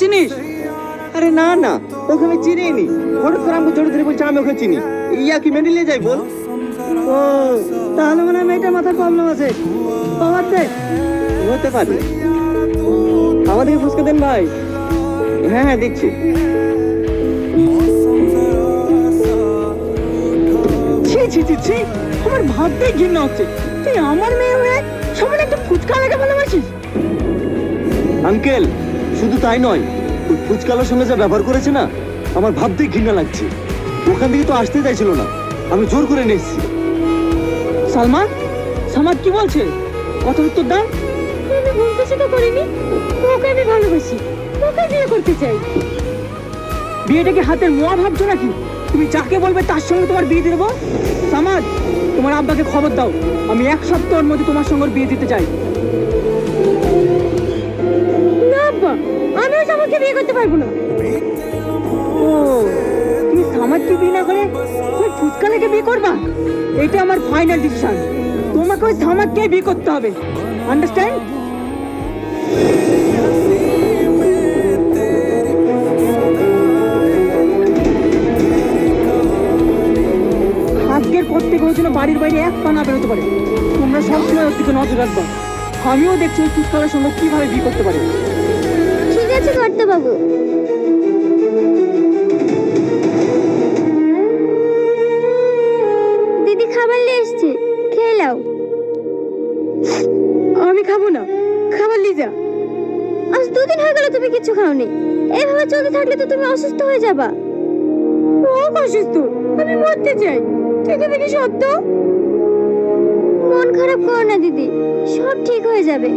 চিনিস? আরে না না, ওকে আমি চিনিই নি। হঠাৎ করে আমাকে জড়িয়ে ধরে বলছে আমি ওকে চিনি। ইয়া কি মেনে নিয়ে যাই বল? ও তাহলে মনে হয় মেয়েটার মাথায় প্রবলেম আছে। পাওয়ার দেখ। হতে পারে। আমাদেরকে ফুসকে দেন ভাই। হ্যাঁ হ্যাঁ দেখছি। ছি ছি ছি ছি, আমার ভাবতেই ঘৃণা হচ্ছে। তুই আমার মেয়ে হয়ে সামনে একটা ফুচকা লেগে ভালোবাসিস? আঙ্কেল, শুধু তাই নয়, ওই ফুচকালোর সঙ্গে যা ব্যবহার করেছে না, আমার ভাবতেই ঘৃণা লাগছে। ওখান থেকে তো আসতে চাইছিল না, আমি জোর করে নিয়ে এসেছি। সালমান, সামাদ কি বলছে? কথার উত্তর দাও। আমি ভুল কিছু তো করিনি। ওকে আমি ভালোবাসি, ওকে বিয়ে করতে চাই। বিয়েটাকে হাতের মোয়া ভাবছো নাকি? তুমি যাকে বলবে তার সঙ্গে তোমার বিয়ে দিয়ে দেবো। সামাদ, তোমার আব্বাকে খবর দাও, আমি 1 সপ্তাহের মধ্যে তোমার সঙ্গে ওর বিয়ে দিতে চাই। না আব্বা, আমি ওই সামাদকে বিয়ে করতে পারবো না। ও, তুমি সামাদকে বিয়ে না করে ওই ফুচকালাকে বিয়ে করবা? এটা আমার ফাইনাল ডিসিশন। তোমাকে ওই সামাদকে বিয়ে করতে হবে, আন্ডারস্ট্যান্ড? আজকের পর থেকে ওই জন্য বাড়ির বাইরে এক পা না বেরোতে পারে। তোমরা সবসময় ওর দিকে নজর রাখবা। আমিও দেখছি ওই ফুচকালার সঙ্গে কিভাবে বিয়ে করতে পারে। ঠিক আছে কর্তা বাবু। দিদি খাবার নিয়ে এসছে, খেয়ে নাও। আমি খাবো না, খাবার নিয়ে যা। আজ 2 দিন হয়ে গেল তুমি কিছু খাওনি। এভাবে চলতে থাকলে তো তুমি অসুস্থ হয়ে যাবা। ও অসুস্থ, আমি মরতে চাই। থেকে দেখি সত্য। মন খারাপ করো না দিদি, সব ঠিক হয়ে যাবে।